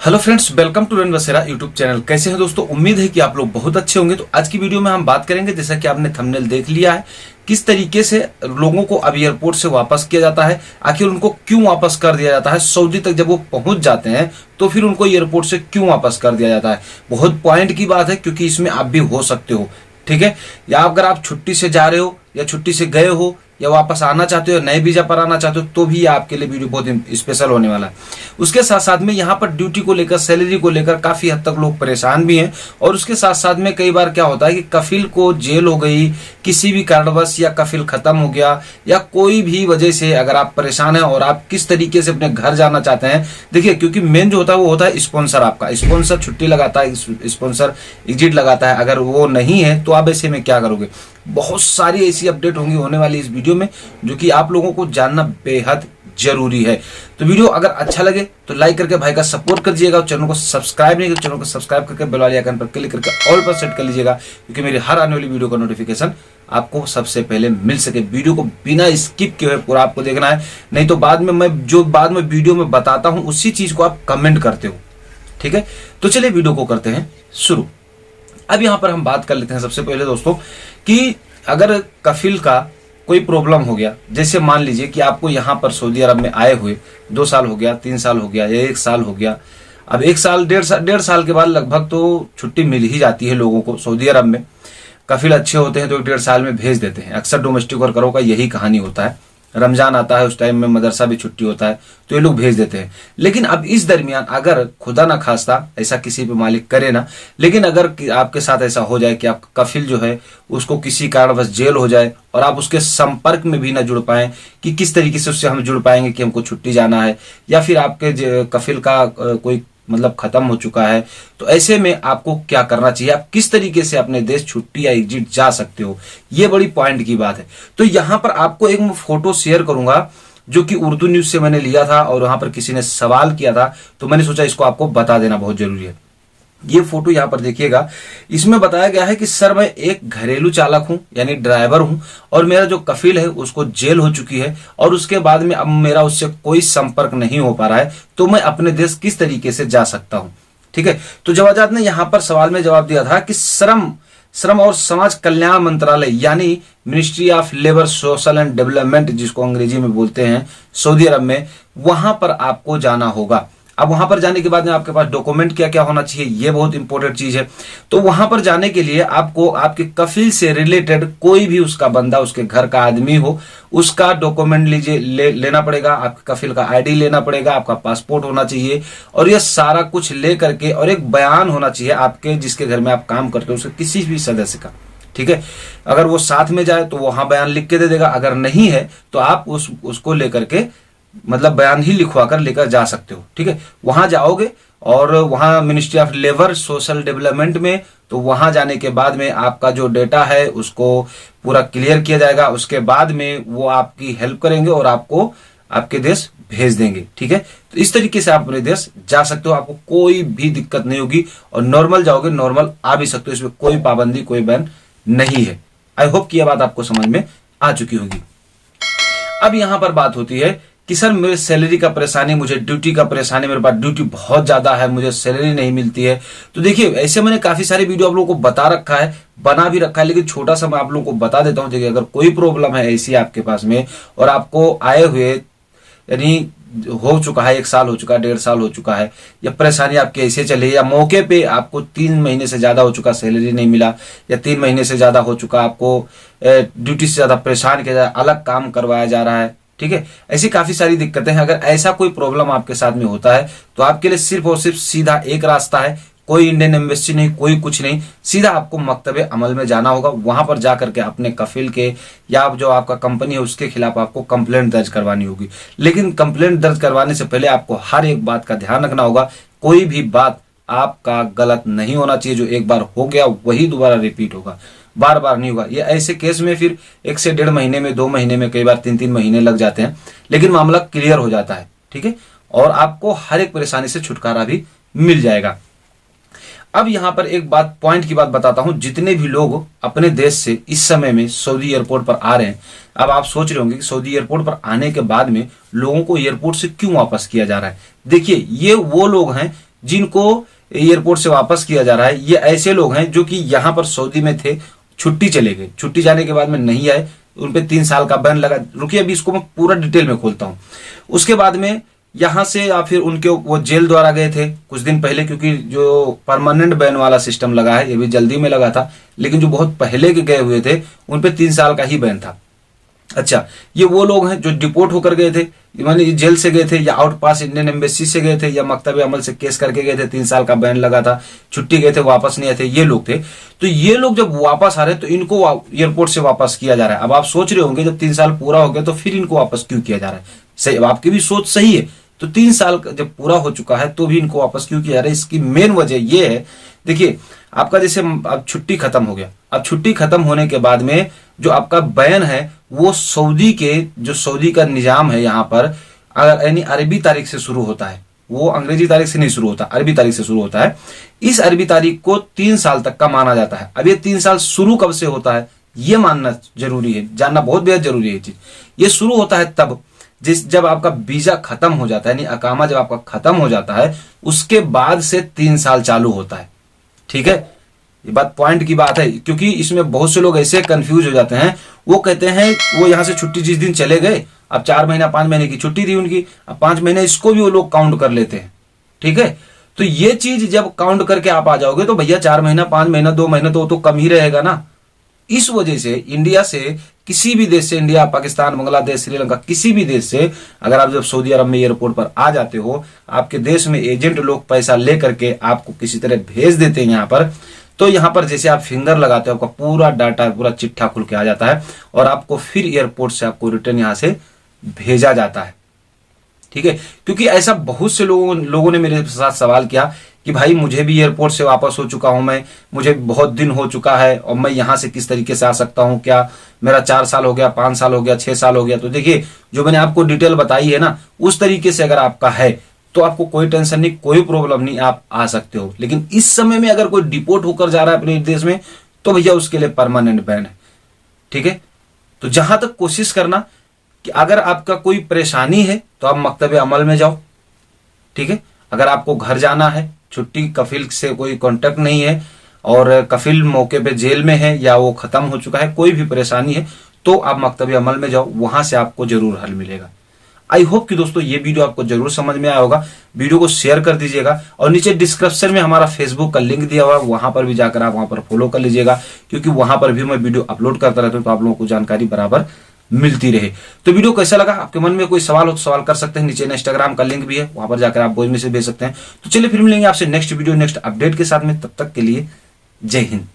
Hello friends, welcome to Rain Basera YouTube channel. कैसे हैं दोस्तों? उम्मीद है कि आप लोग बहुत अच्छे होंगे। तो आज की वीडियो में हम बात करेंगे, जैसा कि आपने थंबनेल देख लिया है, किस तरीके से लोगों को अब एयरपोर्ट से वापस किया जाता है, आखिर उनको क्यों वापस कर दिया जाता है। सऊदी तक जब वो पहुंच जाते हैं तो फिर उनको एयरपोर्ट से क्यों वापस कर दिया जाता है। बहुत पॉइंट की बात है, क्योंकि इसमें आप भी हो सकते हो, ठीक है। या अगर आप छुट्टी से जा रहे हो या छुट्टी से गए हो या वापस आना चाहते हो, नए वीजा पर आना चाहते हो, तो भी आपके लिए वीडियो बहुत स्पेशल होने वाला है। उसके साथ साथ में यहाँ पर ड्यूटी को लेकर, सैलरी को लेकर काफी हद तक लोग परेशान भी हैं। और उसके साथ साथ में कई बार क्या होता है कि कफिल को जेल हो गई किसी भी कारणवश, या कफिल खत्म हो गया, या कोई भी वजह से अगर आप परेशान हैं और आप किस तरीके से अपने घर जाना चाहते हैं। देखिए, क्योंकि मेन जो होता है वो होता है स्पॉन्सर। आपका स्पॉन्सर छुट्टी लगाता है, स्पॉन्सर एग्जिट लगाता है। अगर वो नहीं है तो आप ऐसे में क्या करोगे। बहुत सारी ऐसी अपडेट होंगी होने वाली इस वीडियो में, जो कि आप लोगों को जानना बेहद जरूरी है। तो वीडियो अगर अच्छा लगे तो लाइक करके भाई का सपोर्ट कर दीजिएगा। चैनल को सब्सक्राइब नहीं किया, चैनल को सब्सक्राइब करके बेल वाले आइकन पर क्लिक करके ऑल पर सेट कर लीजिएगा, क्योंकि मेरी हर आने वाली वीडियो का नोटिफिकेशन आपको सबसे पहले मिल सके। वीडियो को बिना स्किप किए पूरा आपको देखना है, नहीं तो बाद में मैं वीडियो में बताता हूं उसी चीज को आप कमेंट करते हो, ठीक है। तो चलिए वीडियो को करते हैं शुरू। अब यहां पर हम बात कर लेते हैं सबसे पहले दोस्तों कि अगर कफिल का कोई प्रॉब्लम हो गया, जैसे मान लीजिए कि आपको यहां पर सऊदी अरब में आए हुए 2 साल हो गया, 3 साल हो गया, या 1 साल हो गया। अब 1 साल, डेढ़ साल के बाद लगभग तो छुट्टी मिल ही जाती है लोगों को सऊदी अरब में। कफिल अच्छे होते हैं तो 1-1.5 साल में भेज देते हैं। अक्सर डोमेस्टिक वर्करों का यही कहानी होता है। रमजान आता है, उस टाइम में मदरसा भी छुट्टी होता है, तो ये लोग भेज देते हैं। लेकिन अब इस दरमियान अगर खुदा ना खास्ता ऐसा किसी पे मालिक करे ना, लेकिन अगर आपके साथ ऐसा हो जाए कि आपका कफिल जो है उसको किसी कारणवश जेल हो जाए और आप उसके संपर्क में भी ना जुड़ पाए, कि किस तरीके से उससे हम जुड़ पाएंगे कि हमको छुट्टी जाना है, या फिर आपके कफिल का कोई मतलब खत्म हो चुका है, तो ऐसे में आपको क्या करना चाहिए, आप किस तरीके से अपने देश छुट्टी या एग्जिट जा सकते हो। ये बड़ी पॉइंट की बात है। तो यहां पर आपको एक फोटो शेयर करूंगा, जो कि उर्दू न्यूज से मैंने लिया था, और वहां पर किसी ने सवाल किया था, तो मैंने सोचा इसको आपको बता देना बहुत जरूरी है। ये फोटो यहां पर देखिएगा, इसमें बताया गया है कि सर मैं एक घरेलू चालक हूं, यानी ड्राइवर हूं, और मेरा जो कफिल है उसको जेल हो चुकी है, और उसके बाद में अब मेरा उससे कोई संपर्क नहीं हो पा रहा है, तो मैं अपने देश किस तरीके से जा सकता हूं, ठीक है। तो जवाजात ने यहां पर सवाल में जवाब दिया था कि श्रम और समाज कल्याण मंत्रालय, यानी ministry of labour social and development, जिसको अंग्रेजी में बोलते हैं, सऊदी अरब में, वहां पर आपको जाना होगा। अब वहां पर जाने के बाद में आपके पास डॉक्यूमेंट क्या क्या होना चाहिए, ये बहुत इंपॉर्टेंट चीज है। तो वहां पर जाने के लिए आपको आपके कफिल से रिलेटेड कोई भी उसका बंदा, उसके घर का आदमी हो, उसका डॉक्यूमेंट लेना पड़ेगा। आपके कफिल का आईडी लेना पड़ेगा, आपका पासपोर्ट होना चाहिए, और यह सारा कुछ ले करके, और एक बयान होना चाहिए आपके जिसके घर में आप काम करते हो उसके किसी भी सदस्य का, ठीक है। अगर वो साथ में जाए तो वहां बयान लिख के दे देगा, अगर नहीं है तो आप उसको लेकर के, मतलब बयान ही लिखवा कर लेकर जा सकते हो, ठीक है। वहां जाओगे और वहां ministry of labour social development में, तो वहां जाने के बाद में आपका जो डेटा है उसको पूरा क्लियर किया जाएगा। उसके बाद में वो आपकी हेल्प करेंगे और आपको आपके देश भेज देंगे, ठीक है। तो इस तरीके से आप अपने देश जा सकते हो, आपको कोई भी दिक्कत नहीं होगी, और नॉर्मल जाओगे नॉर्मल आ भी सकते हो, इसमें कोई पाबंदी, कोई बैन नहीं है। आई होप कि यह बात आपको समझ में आ चुकी होगी। अब यहां पर बात होती है कि सर मेरे सैलरी का परेशानी, मुझे ड्यूटी का परेशानी, मेरे पास ड्यूटी बहुत ज्यादा है, मुझे सैलरी नहीं मिलती है। तो देखिए, ऐसे मैंने काफी सारी वीडियो आप लोगों को बता रखा है, बना भी रखा है, लेकिन छोटा सा मैं आप लोगों को बता देता हूं। देखिए, अगर कोई प्रॉब्लम है ऐसी आपके पास में, और आपको आए हुए यानी हो चुका है 1 साल हो चुका है, 1.5 साल हो चुका है, या परेशानी आपकी ऐसे चले, या मौके पे आपको 3 महीने से ज्यादा हो चुका, सैलरी नहीं मिला, या 3 महीने से ज्यादा हो चुका, आपको ड्यूटी से ज्यादा परेशान किया जा रहा है, अलग काम करवाया जा रहा है, ठीक है। ऐसी काफी सारी दिक्कतें हैं। अगर ऐसा कोई प्रॉब्लम आपके साथ में होता है तो आपके लिए सिर्फ और सिर्फ सीधा एक रास्ता है, कोई इंडियन एम्बेसी नहीं, कोई कुछ नहीं, सीधा आपको मकतबे अमल में जाना होगा। वहां पर जाकर के अपने कफिल के या जो आपका कंपनी है उसके खिलाफ आपको कंप्लेंट दर्ज करवानी होगी। लेकिन कंप्लेंट दर्ज करवाने से पहले आपको हर एक बात का ध्यान रखना होगा, कोई भी बात आपका गलत नहीं होना चाहिए। जो एक बार हो गया वही दोबारा रिपीट होगा, बार बार नहीं होगा। ये ऐसे केस में फिर 1 से 1.5 महीने में, 2 महीने में, कई बार 3-3 महीने लग जाते हैं, लेकिन मामला क्लियर हो जाता है, ठीक है। और आपको हर एक परेशानी से छुटकारा भी मिल जाएगा। अब यहां पर एक बात, पॉइंट की बात बताता हूं। जितने भी लोग अपने देश से इस समय में सऊदी एयरपोर्ट पर आ रहे हैं, अब आप सोच रहे होंगे कि सऊदी एयरपोर्ट पर आने के बाद में लोगों को एयरपोर्ट से क्यों वापस किया जा रहा है। देखिए, ये वो लोग हैं जिनको एयरपोर्ट से वापस किया जा रहा है, ये ऐसे लोग हैं जो कि यहाँ पर सऊदी में थे, छुट्टी चले गए, छुट्टी जाने के बाद में नहीं आए, उन पे 3 साल का बैन लगा। रुकिए अभी इसको मैं पूरा डिटेल में खोलता हूं। उसके बाद में यहां से या फिर उनके वो जेल द्वारा गए थे कुछ दिन पहले, क्योंकि जो परमानेंट बैन वाला सिस्टम लगा है ये भी जल्दी में लगा था, लेकिन जो बहुत पहले के गए हुए थे उन पे 3 साल का ही बैन था। अच्छा, ये वो लोग हैं जो डिपोर्ट होकर गए थे, मानी जेल से गए थे या आउट पास इंडियन एम्बेसी से गए थे या मकतब अमल से केस करके गए थे, 3 साल का बैन लगा था, छुट्टी गए थे, वापस नहीं आए थे, ये लोग थे। तो ये लोग जब वापस आ रहे तो इनको एयरपोर्ट से वापस किया जा रहा है। अब आप सोच रहे होंगे जब 3 साल पूरा हो गया तो फिर इनको वापस क्यों किया जा रहा है? सही, आपकी भी सोच सही है। तो 3 साल जब पूरा हो चुका है तो भी इनको वापस क्यों किया जा रहा है? इसकी मेन वजह ये है, देखिए आपका जैसे अब छुट्टी खत्म हो गया, अब छुट्टी खत्म होने के बाद में जो आपका बैन है वो सऊदी के, जो सऊदी का निजाम है यहाँ पर, अगर यानी अरबी तारीख से शुरू होता है, वो अंग्रेजी तारीख से नहीं शुरू होता, अरबी तारीख से शुरू होता है। इस अरबी तारीख को 3 साल तक का माना जाता है। अब ये 3 साल शुरू कब से होता है ये मानना जरूरी है, जानना बहुत बेहद जरूरी है। चीज ये शुरू होता है तब जब आपका वीजा खत्म हो जाता है, यानी अकामा जब आपका खत्म हो जाता है उसके बाद से 3 साल चालू होता है। ठीक है, ये बात पॉइंट की बात है, क्योंकि इसमें बहुत से लोग ऐसे कंफ्यूज हो जाते हैं। वो कहते हैं वो यहां से छुट्टी जिस दिन चले गए, अब 4 महीना 5 महीने की छुट्टी थी उनकी, अब 5 महीने इसको भी वो लोग काउंट कर लेते हैं। ठीक है, तो ये चीज जब काउंट करके आप आ जाओगे तो भैया 4 महीना 5 महीना 2 महीना तो कम ही रहेगा ना। इस वजह से इंडिया से, किसी भी देश से, इंडिया, पाकिस्तान, बांग्लादेश, श्रीलंका, किसी भी देश से अगर आप जब सऊदी अरब में एयरपोर्ट पर आ जाते हो, आपके देश में एजेंट लोग पैसा लेकर के आपको किसी तरह भेज देते हैं यहाँ पर, तो यहाँ पर जैसे आप फिंगर लगाते हो आपका पूरा डाटा, पूरा चिट्ठा खुल के आ जाता है और आपको फिर एयरपोर्ट से आपको रिटर्न यहाँ से भेजा जाता है। ठीक है, क्योंकि ऐसा बहुत से लोगों ने मेरे साथ सवाल किया कि भाई मुझे भी एयरपोर्ट से वापस हो चुका हूं, मैं, मुझे बहुत दिन हो चुका है और मैं यहां से किस तरीके से आ सकता हूं, क्या मेरा 4 साल हो गया, 5 साल हो गया, 6 साल हो गया? तो देखिए जो मैंने आपको डिटेल बताई है ना, उस तरीके से अगर आपका है तो आपको कोई टेंशन नहीं, कोई प्रॉब्लम नहीं, आप आ सकते हो। लेकिन इस समय में अगर कोई डिपोर्ट होकर जा रहा है अपने देश में तो भैया उसके लिए परमानेंट बैन है। ठीक है, तो जहां तक कोशिश करना कि अगर आपका कोई परेशानी है तो आप मकतब अमल में जाओ। ठीक है, अगर आपको घर जाना है, छुट्टी, कफिल से कोई कांटेक्ट नहीं है और कफिल मौके पे जेल में है या वो खत्म हो चुका है, कोई भी परेशानी है तो आप मकतब अमल में जाओ, वहां से आपको जरूर हल मिलेगा। आई होप कि दोस्तों ये वीडियो आपको जरूर समझ में आया होगा। वीडियो को शेयर कर दीजिएगा और नीचे डिस्क्रिप्शन में हमारा फेसबुक का लिंक दिया हुआ है, वहां पर भी जाकर आप वहां पर फॉलो कर लीजिएगा, क्योंकि वहां पर भी मैं वीडियो अपलोड करता रहता हूं तो आप लोगों को जानकारी बराबर मिलती रहे। तो वीडियो कैसा लगा? आपके मन में कोई सवाल हो तो सवाल कर सकते हैं, नीचे इंस्टाग्राम का लिंक भी है, वहां पर जाकर आप वॉइस मैसेज भेज सकते हैं। तो चलिए फिर मिलेंगे आपसे नेक्स्ट वीडियो, नेक्स्ट अपडेट के साथ में, तब तक के लिए जय हिंद।